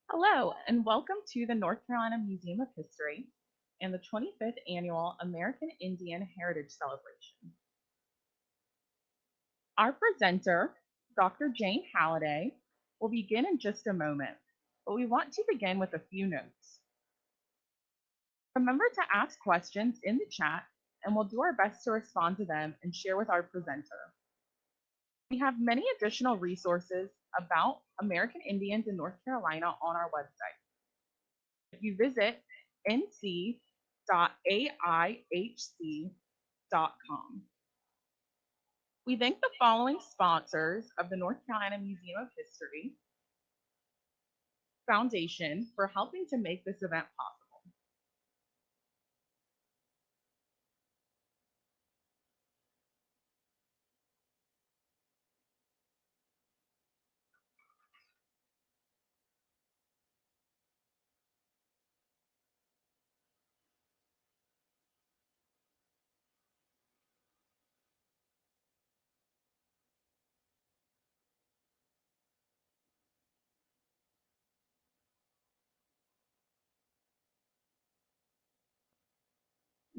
Hello, and welcome to the North Carolina Museum of History and the 25th Annual American Indian Heritage Celebration. Our presenter, Dr. Jane Haladay, will begin in just a moment, but we want to begin with a few notes. Remember to ask questions in the chat, and we'll do our best to respond to them and share with our presenter. We have many additional resources about American Indians in North Carolina on our website. If you visit nc.aihc.com. We thank the following sponsors of the North Carolina Museum of History Foundation for helping to make this event possible.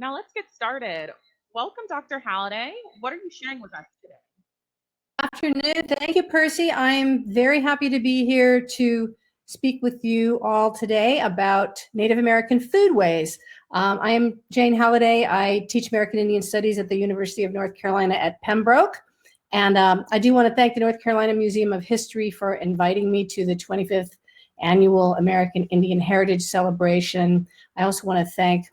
Now let's get started. Welcome, Dr. Haladay. What are you sharing with us today? Afternoon. Thank you, Percy. I'm very happy to be here to speak with you all today about Native American foodways. I am Jane Haladay. I teach American Indian Studies at the University of North Carolina at Pembroke. And I do want to thank the North Carolina Museum of History for inviting me to the 25th Annual American Indian Heritage Celebration. I also want to thank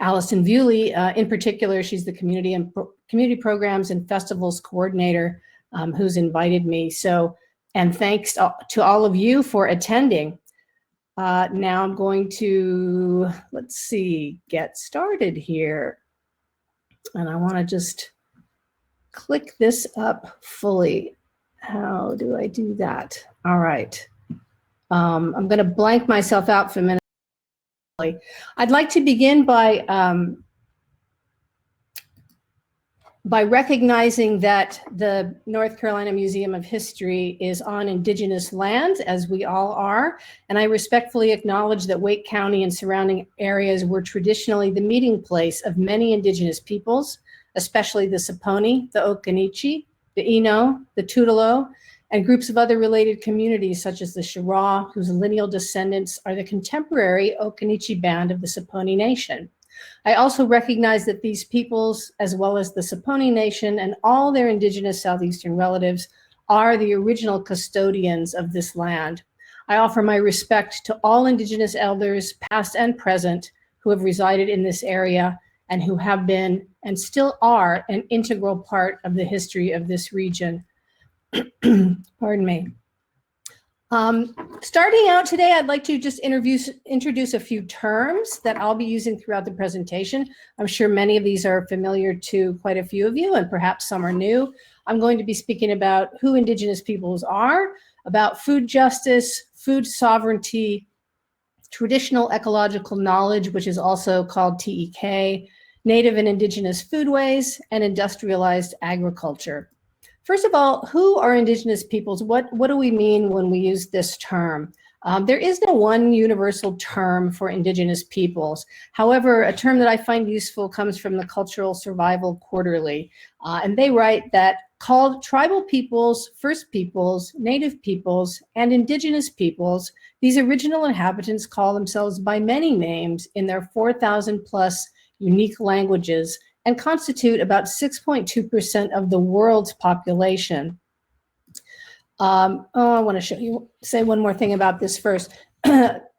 Allison Bewley, in particular. She's the community programs and festivals coordinator who's invited me. So, and thanks to all of you for attending. Now I'm going to, get started here. And I want to just click this up fully. How do I do that? All right. I'm going to blank myself out for a minute. I'd like to begin by recognizing that the North Carolina Museum of History is on Indigenous lands, as we all are, and I respectfully acknowledge that Wake County and surrounding areas were traditionally the meeting place of many Indigenous peoples, especially the Saponi, the Occaneechi, the Eno, the Tutelo, and groups of other related communities such as the Shira, whose lineal descendants are the contemporary Occaneechi band of the Saponi Nation. I also recognize that these peoples, as well as the Saponi Nation and all their Indigenous Southeastern relatives, are the original custodians of this land. I offer my respect to all Indigenous elders, past and present, who have resided in this area and who have been and still are an integral part of the history of this region. Pardon me. Starting out today, I'd like to just introduce a few terms that I'll be using throughout the presentation. I'm sure many of these are familiar to quite a few of you, and perhaps some are new. I'm going to be speaking about who Indigenous peoples are, about food justice, food sovereignty, traditional ecological knowledge, which is also called TEK, Native and Indigenous foodways, and industrialized agriculture. First of all, who are Indigenous peoples? What do we mean when we use this term? There is no one universal term for Indigenous peoples. However, a term that I find useful comes from the Cultural Survival Quarterly. And they write that called tribal peoples, First Peoples, Native peoples, and Indigenous peoples, these original inhabitants call themselves by many names in their 4,000 plus unique languages and constitute about 6.2% of the world's population. I want to say one more thing about this first.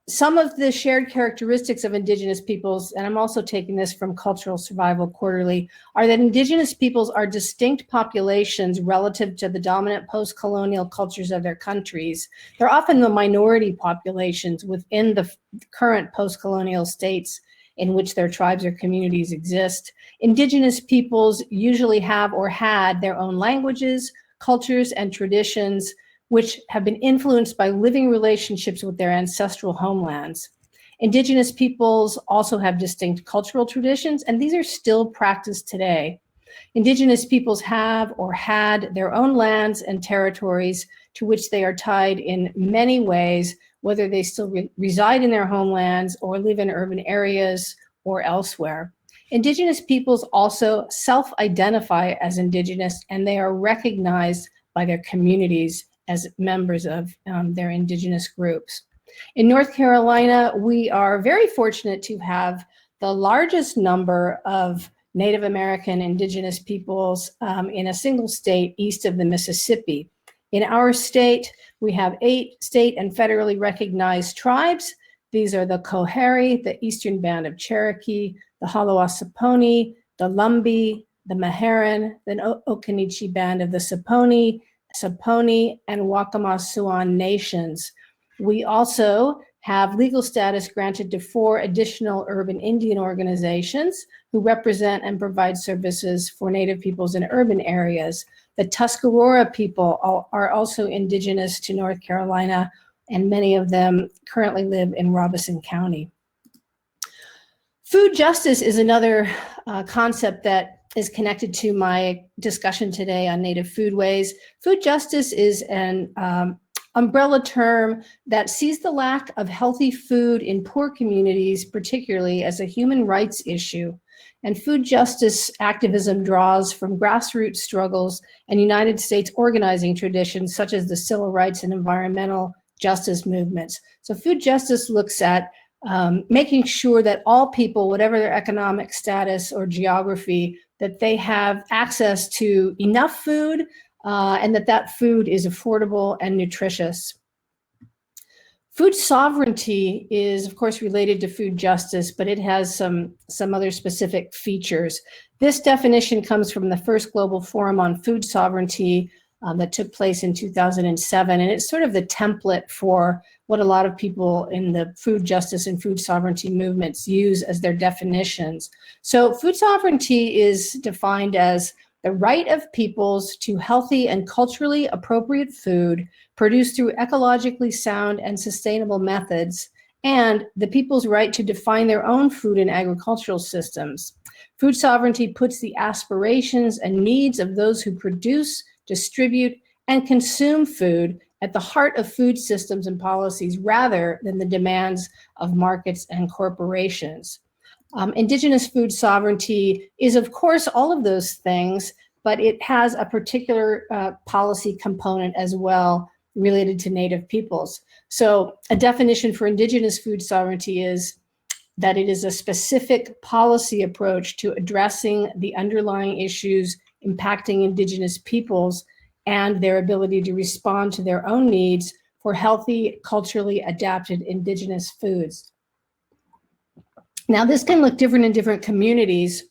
Some of the shared characteristics of Indigenous peoples, and I'm also taking this from Cultural Survival Quarterly, are that Indigenous peoples are distinct populations relative to the dominant post-colonial cultures of their countries. They're often the minority populations within the current post-colonial states in which their tribes or communities exist. Indigenous peoples usually have or had their own languages, cultures, and traditions, which have been influenced by living relationships with their ancestral homelands. Indigenous peoples also have distinct cultural traditions, and these are still practiced today. Indigenous peoples have or had their own lands and territories to which they are tied in many ways whether they still reside in their homelands or live in urban areas or elsewhere. Indigenous peoples also self-identify as Indigenous, and they are recognized by their communities as members of their Indigenous groups. In North Carolina, we are very fortunate to have the largest number of Native American Indigenous peoples in a single state east of the Mississippi. In our state, we have 8 state and federally recognized tribes. These are the Coharie, the Eastern Band of Cherokee, the Halawa-Saponi, the Lumbee, the Marian, the Occaneechi Band of the Saponi, and Waccamaw-Siouan nations. We also have legal status granted to 4 additional urban Indian organizations who represent and provide services for Native peoples in urban areas. The Tuscarora people are also Indigenous to North Carolina, and many of them currently live in Robeson County. Food justice is another concept that is connected to my discussion today on Native Foodways. Food justice is an umbrella term that sees the lack of healthy food in poor communities, particularly, as a human rights issue. And food justice activism draws from grassroots struggles and United States organizing traditions such as the civil rights and environmental justice movements. So food justice looks at making sure that all people, whatever their economic status or geography, that they have access to enough food and that food is affordable and nutritious. Food sovereignty is, of course, related to food justice, but it has some other specific features. This definition comes from the first Global Forum on Food Sovereignty that took place in 2007, and it's sort of the template for what a lot of people in the food justice and food sovereignty movements use as their definitions. So food sovereignty is defined as the right of peoples to healthy and culturally appropriate food produced through ecologically sound and sustainable methods, and the people's right to define their own food and agricultural systems. Food sovereignty puts the aspirations and needs of those who produce, distribute, and consume food at the heart of food systems and policies rather than the demands of markets and corporations. Indigenous food sovereignty is, of course, all of those things, but it has a particular policy component as well related to Native peoples. So a definition for Indigenous food sovereignty is that it is a specific policy approach to addressing the underlying issues impacting Indigenous peoples and their ability to respond to their own needs for healthy, culturally adapted Indigenous foods. Now, this can look different in different communities,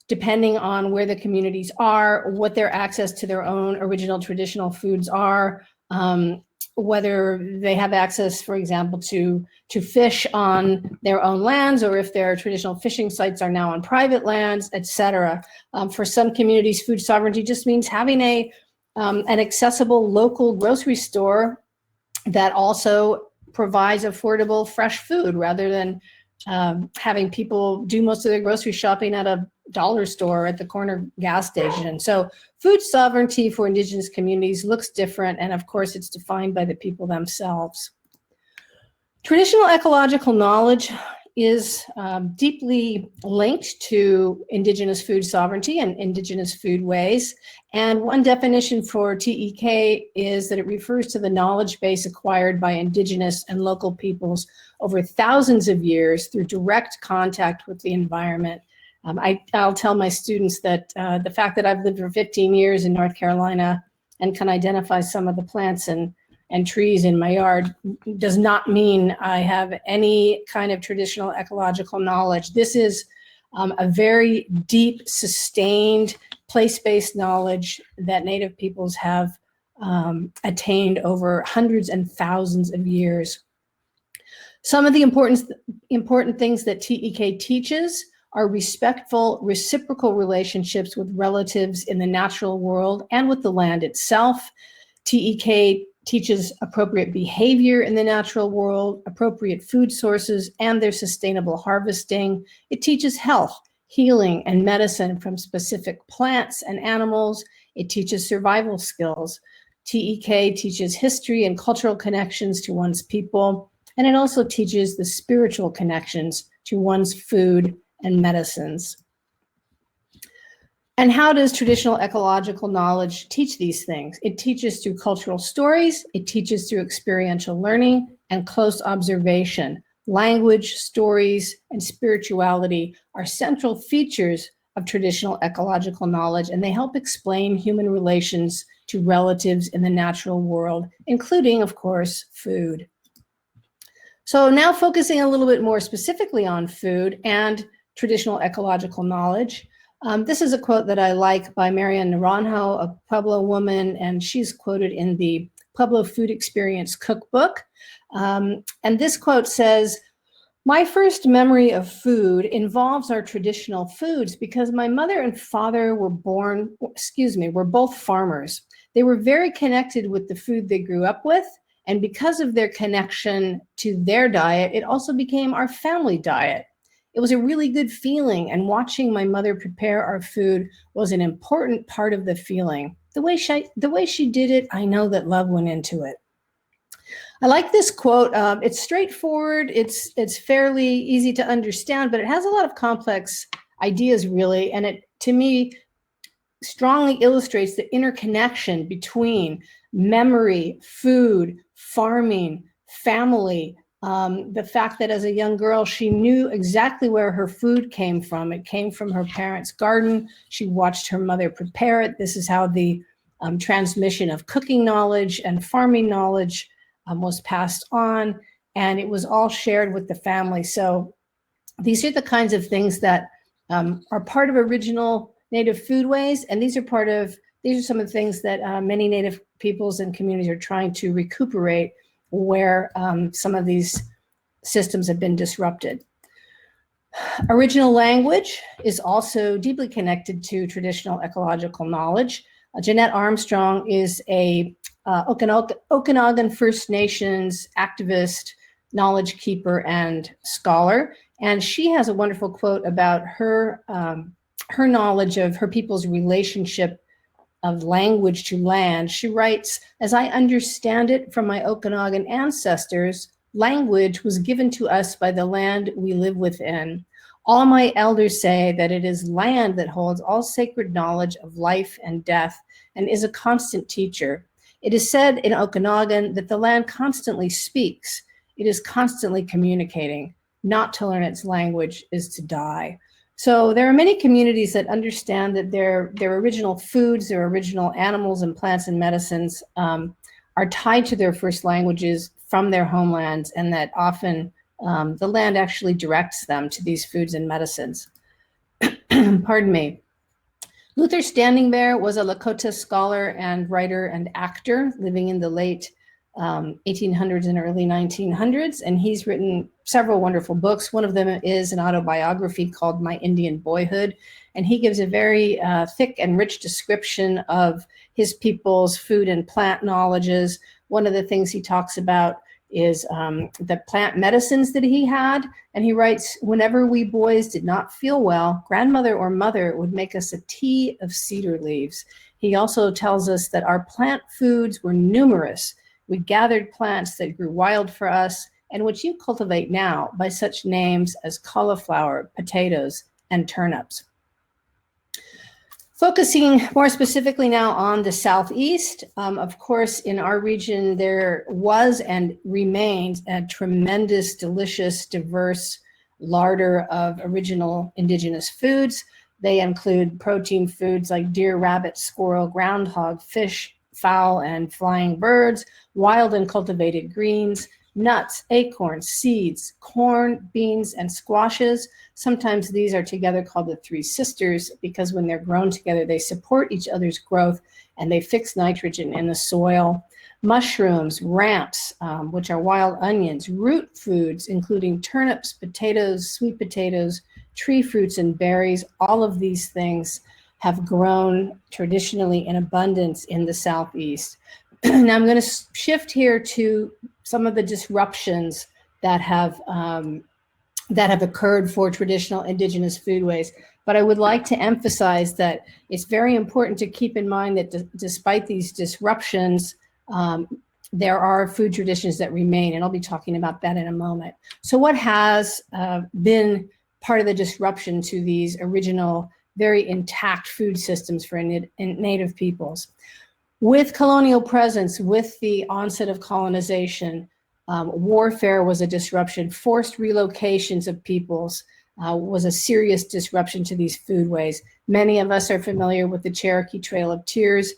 depending on where the communities are, what their access to their own original traditional foods are, whether they have access, for example, to fish on their own lands, or if their traditional fishing sites are now on private lands, et cetera. For some communities, food sovereignty just means having an accessible local grocery store that also provides affordable fresh food rather than having people do most of their grocery shopping at a dollar store at the corner gas station. So food sovereignty for Indigenous communities looks different, and of course it's defined by the people themselves. Traditional ecological knowledge is deeply linked to Indigenous food sovereignty and Indigenous foodways. And one definition for TEK is that it refers to the knowledge base acquired by Indigenous and local peoples over thousands of years through direct contact with the environment. I'll tell my students that the fact that I've lived for 15 years in North Carolina and can identify some of the plants and trees in my yard does not mean I have any kind of traditional ecological knowledge. This is a very deep, sustained, place-based knowledge that Native peoples have attained over hundreds and thousands of years. Some of the important things that TEK teaches are respectful, reciprocal relationships with relatives in the natural world and with the land itself. TEK teaches appropriate behavior in the natural world, appropriate food sources, and their sustainable harvesting. It teaches health, healing, and medicine from specific plants and animals. It teaches survival skills. TEK teaches history and cultural connections to one's people, and it also teaches the spiritual connections to one's food and medicines. And how does traditional ecological knowledge teach these things? It teaches through cultural stories, it teaches through experiential learning and close observation. Language, stories, and spirituality are central features of traditional ecological knowledge, and they help explain human relations to relatives in the natural world, including, of course, food. So now focusing a little bit more specifically on food and traditional ecological knowledge. This is a quote that I like by Marian Naranjo, a Pueblo woman, and she's quoted in the Pueblo Food Experience Cookbook. And this quote says, "My first memory of food involves our traditional foods because my mother and father were both farmers. They were very connected with the food they grew up with, and because of their connection to their diet, it also became our family diet. It was a really good feeling, and watching my mother prepare our food was an important part of the feeling. The way she did it, I know that love went into it." I like this quote. It's straightforward. It's fairly easy to understand, but it has a lot of complex ideas, really, and it, to me, strongly illustrates the interconnection between memory, food, farming, family. The fact that as a young girl, she knew exactly where her food came from. It came from her parents' garden. She watched her mother prepare it. This is how the transmission of cooking knowledge and farming knowledge was passed on, and it was all shared with the family. So these are the kinds of things that are part of original Native foodways, and these are some of the things that many Native peoples and communities are trying to recuperate where some of these systems have been disrupted. Original language is also deeply connected to traditional ecological knowledge. Jeanette Armstrong is a Okanagan First Nations activist, knowledge keeper, and scholar. And she has a wonderful quote about her knowledge of her people's relationship of language to land. She writes, "As I understand it from my Okanagan ancestors, language was given to us by the land we live within. All my elders say that it is land that holds all sacred knowledge of life and death and is a constant teacher. It is said in Okanagan that the land constantly speaks. It is constantly communicating. Not to learn its language is to die." So there are many communities that understand that their original foods, their original animals and plants and medicines are tied to their first languages from their homelands, and that often the land actually directs them to these foods and medicines. Pardon me. Luther Standing Bear was a Lakota scholar and writer and actor living in the late 1800s and early 1900s, and he's written several wonderful books. One of them is an autobiography called My Indian Boyhood, and he gives a very thick and rich description of his people's food and plant knowledges. One of the things he talks about is the plant medicines that he had, and he writes, "Whenever we boys did not feel well, grandmother or mother would make us a tea of cedar leaves." He also tells us that our plant foods were numerous. We gathered plants that grew wild for us and which you cultivate now by such names as cauliflower, potatoes, and turnips. Focusing more specifically now on the Southeast, of course, in our region, there was and remains a tremendous, delicious, diverse larder of original Indigenous foods. They include protein foods like deer, rabbit, squirrel, groundhog, fish, fowl, and flying birds, wild and cultivated greens, nuts, acorns, seeds, corn, beans, and squashes. Sometimes these are together called the Three Sisters because when they're grown together, they support each other's growth and they fix nitrogen in the soil. Mushrooms, ramps, which are wild onions, root foods, including turnips, potatoes, sweet potatoes, tree fruits, and berries. All of these things have grown traditionally in abundance in the Southeast. Now I'm going to shift here to some of the disruptions that have occurred for traditional Indigenous foodways. But I would like to emphasize that it's very important to keep in mind that despite these disruptions, there are food traditions that remain, and I'll be talking about that in a moment. So what has been part of the disruption to these original, very intact food systems for Native peoples? With colonial presence, with the onset of colonization, warfare was a disruption. Forced relocations of peoples was a serious disruption to these foodways. Many of us are familiar with the Cherokee Trail of Tears.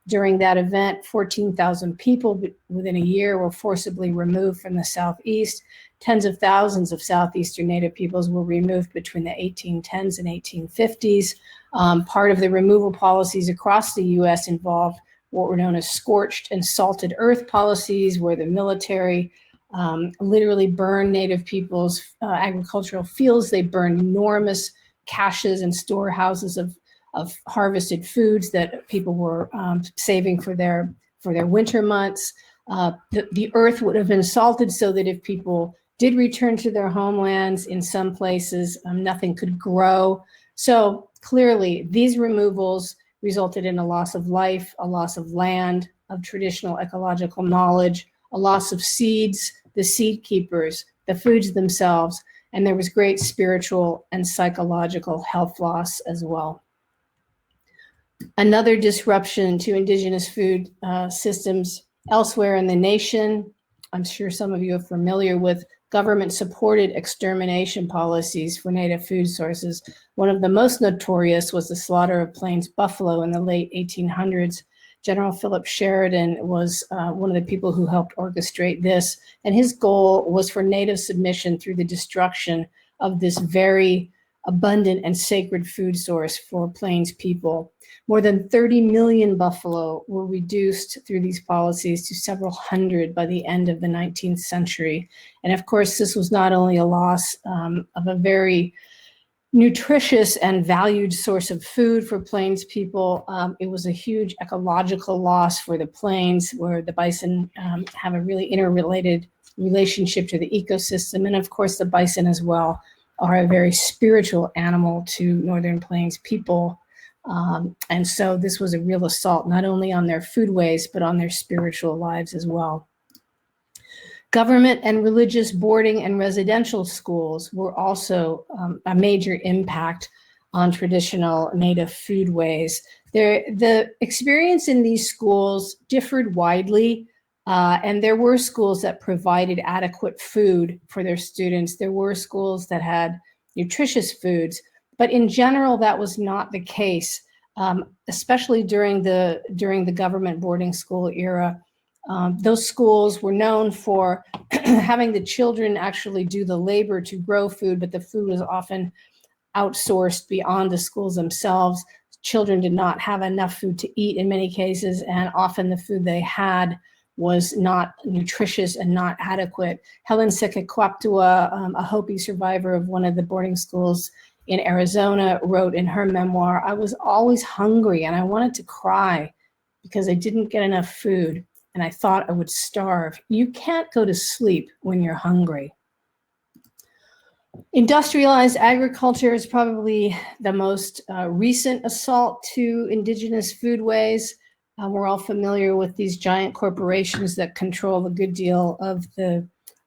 During that event, 14,000 people within a year were forcibly removed from the Southeast. Tens of thousands of Southeastern Native peoples were removed between the 1810s and 1850s. Part of the removal policies across the U.S. involved what were known as scorched and salted earth policies, where the military literally burned Native people's agricultural fields. They burned enormous caches and storehouses of harvested foods that people were saving for their winter months. The earth would have been salted so that if people did return to their homelands, in some places, nothing could grow. So clearly, these removals resulted in a loss of life, a loss of land, of traditional ecological knowledge, a loss of seeds, the seed keepers, the foods themselves, and there was great spiritual and psychological health loss as well. Another disruption to indigenous food systems elsewhere in the nation, I'm sure some of you are familiar with government-supported extermination policies for Native food sources. One of the most notorious was the slaughter of Plains buffalo in the late 1800s. General Philip Sheridan was one of the people who helped orchestrate this, and his goal was for Native submission through the destruction of this very abundant and sacred food source for Plains people. More than 30 million buffalo were reduced through these policies to several hundred by the end of the 19th century. And of course, this was not only a loss of a very nutritious and valued source of food for Plains people, it was a huge ecological loss for the Plains, where the bison have a really interrelated relationship to the ecosystem. And of course, the bison as well are a very spiritual animal to Northern Plains people. And so this was a real assault, not only on their foodways, but on their spiritual lives as well. Government and religious boarding and residential schools were also a major impact on traditional Native foodways. The experience in these schools differed widely, and there were schools that provided adequate food for their students. There were schools that had nutritious foods, but in general, that was not the case, especially during the government boarding school era. Those schools were known for having the children actually do the labor to grow food, but the food was often outsourced beyond the schools themselves. Children did not have enough food to eat in many cases, and often the food they had was not nutritious and not adequate. Helen Sekekwaptua, a Hopi survivor of one of the boarding schools in Arizona, wrote in her memoir, "I was always hungry and I wanted to cry because I didn't get enough food and I thought I would starve." You can't go to sleep when you're hungry. Industrialized agriculture is probably the most recent assault to indigenous foodways. We're all familiar with these giant corporations that control a good deal of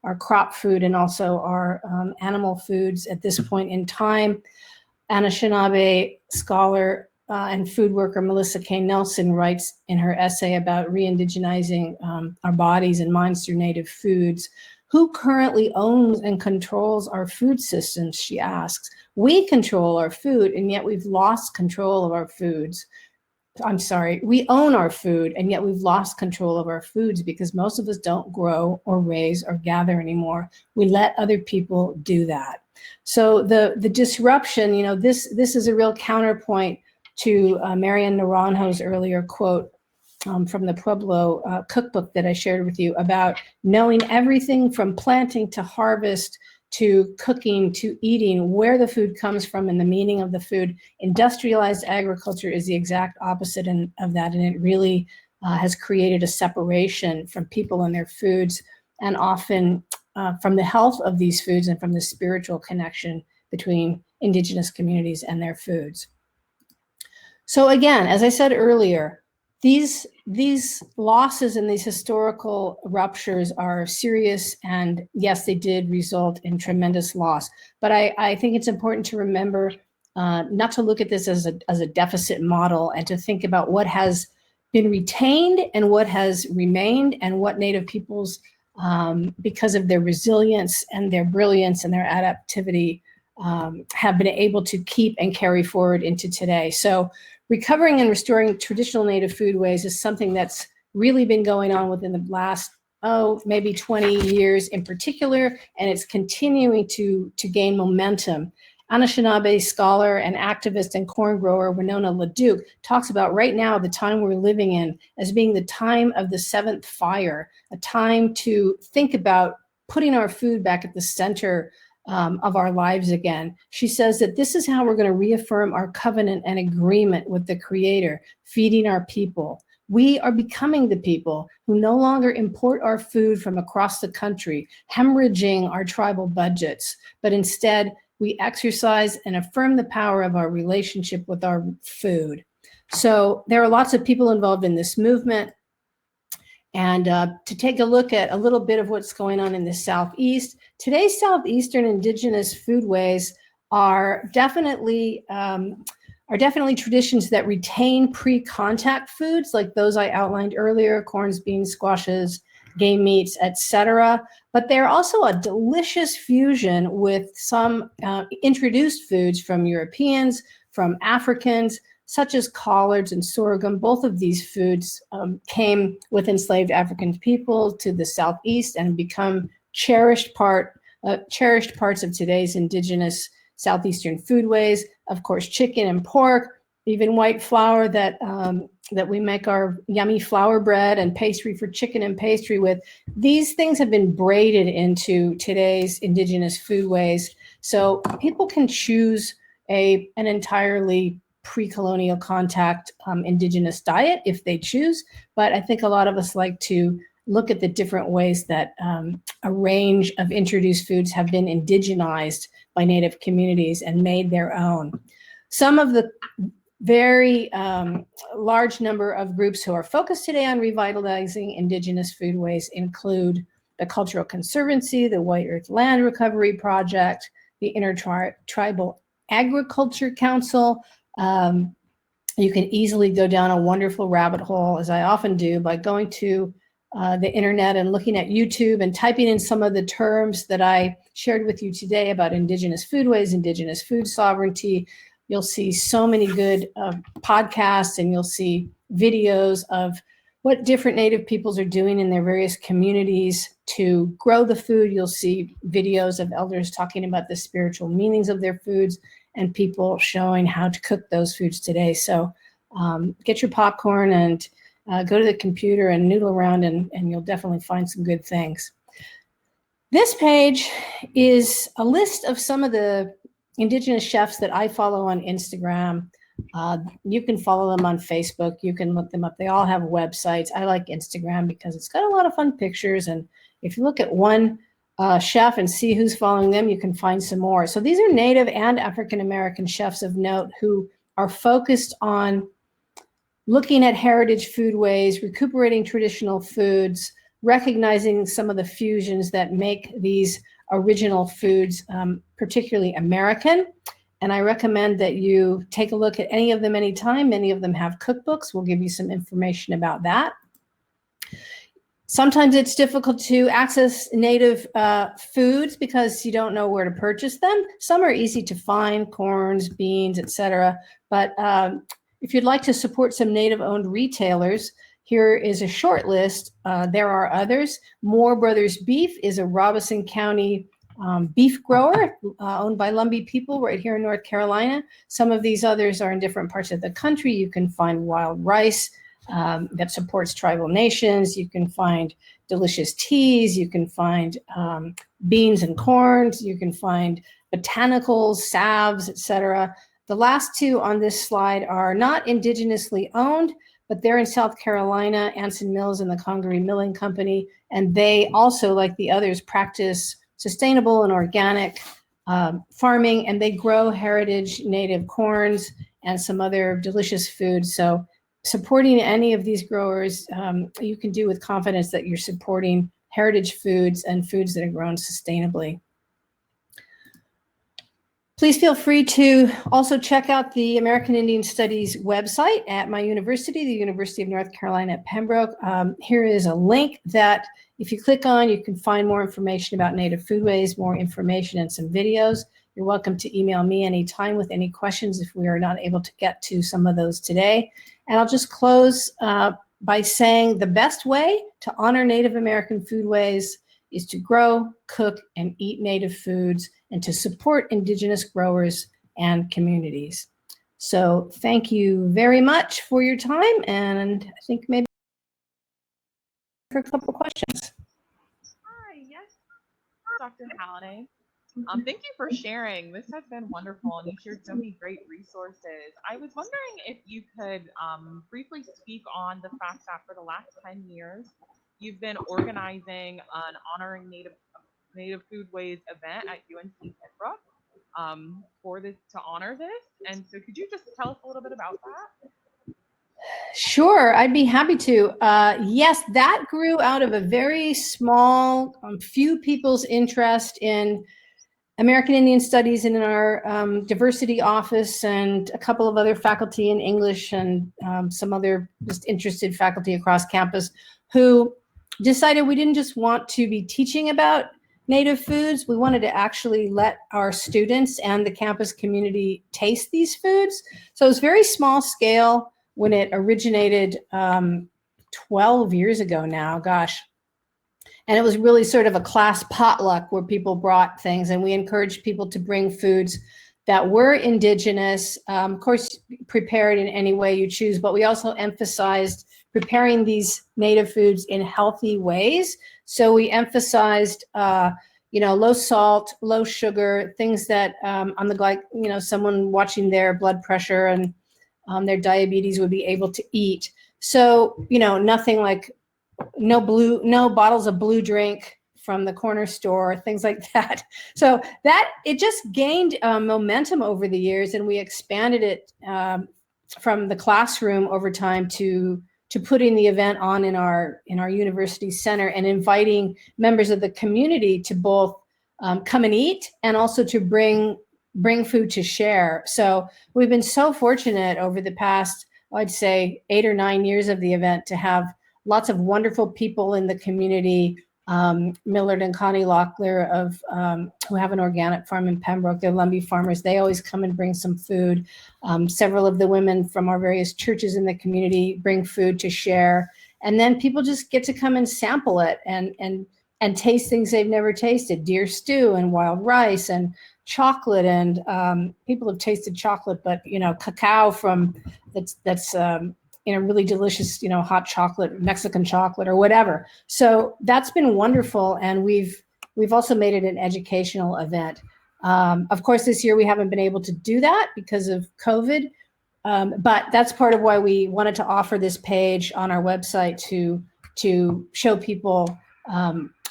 our crop food and also our animal foods at this point in time. Anishinaabe scholar and food worker Melissa K. Nelson writes in her essay about re-indigenizing our bodies and minds through native foods. Who currently owns and controls our food systems, she asks. We control our food, and yet we've lost control of our foods. I'm sorry, we own our food, and yet we've lost control of our foods because most of us don't grow or raise or gather anymore. We let other people do that. So the disruption, this is a real counterpoint to Marian Naranjo's earlier quote from the Pueblo cookbook that I shared with you about knowing everything from planting to harvest to cooking to eating, where the food comes from and the meaning of the food. Industrialized agriculture is the exact opposite of that, and it really has created a separation from people and their foods, and often from the health of these foods and from the spiritual connection between Indigenous communities and their foods. So again, as I said earlier, these losses and these historical ruptures are serious, and yes, they did result in tremendous loss. But I think it's important to remember not to look at this as a deficit model, and to think about what has been retained and what has remained, and what Native peoples, because of their resilience and their brilliance and their adaptivity, have been able to keep and carry forward into today. So recovering and restoring traditional Native foodways is something that's really been going on within the last, maybe 20 years in particular, and it's continuing to gain momentum. Anishinaabe scholar and activist and corn grower Winona LaDuke talks about right now the time we're living in as being the time of the seventh fire, a time to think about putting our food back at the center of our lives again. She says that this is how we're going to reaffirm our covenant and agreement with the Creator, feeding our people. We are becoming the people who no longer import our food from across the country, hemorrhaging our tribal budgets, but instead we exercise and affirm the power of our relationship with our food. So there are lots of people involved in this movement. And to take a look at a little bit of what's going on in the Southeast, today's Southeastern Indigenous foodways are definitely traditions that retain pre-contact foods like those I outlined earlier: corns, beans, squashes, game meats, etc. But they're also a delicious fusion with some introduced foods from Europeans, from Africans, such as collards and sorghum. Both of these foods came with enslaved African people to the Southeast and become cherished parts of today's Indigenous Southeastern foodways. Of course, chicken and pork, even white flour that we make our yummy flour bread and pastry for chicken and pastry with. These things have been braided into today's Indigenous foodways, so people can choose an entirely pre-colonial contact Indigenous diet if they choose. But I think a lot of us like to look at the different ways that a range of introduced foods have been indigenized by Native communities and made their own. Some of the very large number of groups who are focused today on revitalizing Indigenous foodways include the Cultural Conservancy, the White Earth Land Recovery Project, the Intertribal Agriculture Council. You can easily go down a wonderful rabbit hole, as I often do, by going to the internet and looking at YouTube and typing in some of the terms that I shared with you today about Indigenous foodways, Indigenous food sovereignty. You'll see so many good podcasts, and you'll see videos of what different Native peoples are doing in their various communities to grow the food. You'll see videos of elders talking about the spiritual meanings of their foods and people showing how to cook those foods today. So get your popcorn and go to the computer and noodle around, and you'll definitely find some good things. This page is a list of some of the Indigenous chefs that I follow on Instagram. You can follow them on Facebook. You can look them up. They all have websites. I like Instagram because it's got a lot of fun pictures. And if you look at one chef and see who's following them, you can find some more. So these are Native and African-American chefs of note who are focused on looking at heritage foodways, recuperating traditional foods, recognizing some of the fusions that make these original foods particularly American. And I recommend that you take a look at any of them anytime. Many of them have cookbooks. We'll give you some information about that. Sometimes it's difficult to access Native foods because you don't know where to purchase them. Some are easy to find: corns, beans, etc. But if you'd like to support some Native-owned retailers, here is a short list. There are others. Moore Brothers Beef is a Robeson County beef grower owned by Lumbee people right here in North Carolina. Some of these others are in different parts of the country. You can find Wild Rice that supports tribal nations. You can find delicious teas. You can find beans and corns. You can find botanicals, salves, etc. The last two on this slide are not indigenously owned, but they're in South Carolina, Anson Mills and the Congaree Milling Company. And they also, like the others, practice sustainable and organic farming, and they grow heritage native corns and some other delicious foods. So supporting any of these growers, you can do with confidence that you're supporting heritage foods and foods that are grown sustainably. Please feel free to also check out the American Indian Studies website at my university, the University of North Carolina at Pembroke. Here is a link that if you click on, you can find more information about Native Foodways, more information and some videos. You're welcome to email me anytime with any questions if we are not able to get to some of those today. And I'll just close by saying the best way to honor Native American foodways is to grow, cook, and eat native foods, and to support Indigenous growers and communities. So thank you very much for your time, and I think maybe for a couple questions. Hi, yes, Dr. Haladay. Thank you for sharing. This has been wonderful, and you shared so many great resources. I was wondering if you could briefly speak on the fact that for the last 10 years, you've been organizing an Honoring Native Foodways event at UNC Pembroke to honor this. And so could you just tell us a little bit about that? Sure, I'd be happy to. Yes, that grew out of a very small, few people's interest in American Indian Studies and in our diversity office, and a couple of other faculty in English and some other just interested faculty across campus who decided we didn't just want to be teaching about native foods. We wanted to actually let our students and the campus community taste these foods. So it was very small scale when it originated 12 years ago now, gosh. And it was really sort of a class potluck where people brought things, and we encouraged people to bring foods that were indigenous, of course, prepared in any way you choose, but we also emphasized preparing these native foods in healthy ways. So we emphasized, low salt, low sugar, things that someone watching their blood pressure and their diabetes would be able to eat. So, nothing like no bottles of blue drink from the corner store, things like that. So that it just gained momentum over the years, and we expanded it from the classroom over time to putting the event on in our university center and inviting members of the community to both come and eat and also to bring food to share. So we've been so fortunate over the past, I'd say, 8 or 9 years of the event to have lots of wonderful people in the community. Millard and Connie Locklear who have an organic farm in Pembroke, they're Lumbee farmers. They always come and bring some food. Several of the women from our various churches in the community bring food to share. And then people just get to come and sample it and taste things they've never tasted. Deer stew and wild rice and chocolate, and people have tasted chocolate, but cacao from that's really delicious, hot chocolate, Mexican chocolate or whatever. So that's been wonderful. And we've also made it an educational event. Of course, this year we haven't been able to do that because of COVID. But that's part of why we wanted to offer this page on our website to show people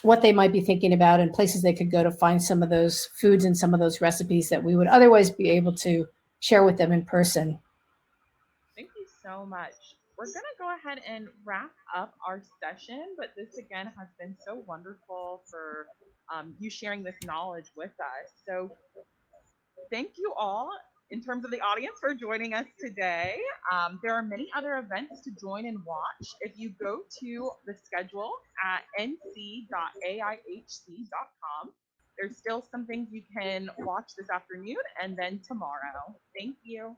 what they might be thinking about and places they could go to find some of those foods and some of those recipes that we would otherwise be able to share with them in person. Thank you so much. We're going to go ahead and wrap up our session, but this again has been so wonderful for you sharing this knowledge with us. So thank you all in terms of the audience for joining us today. There are many other events to join and watch. If you go to the schedule at nc.aihc.com, there's still some things you can watch this afternoon and then tomorrow. Thank you.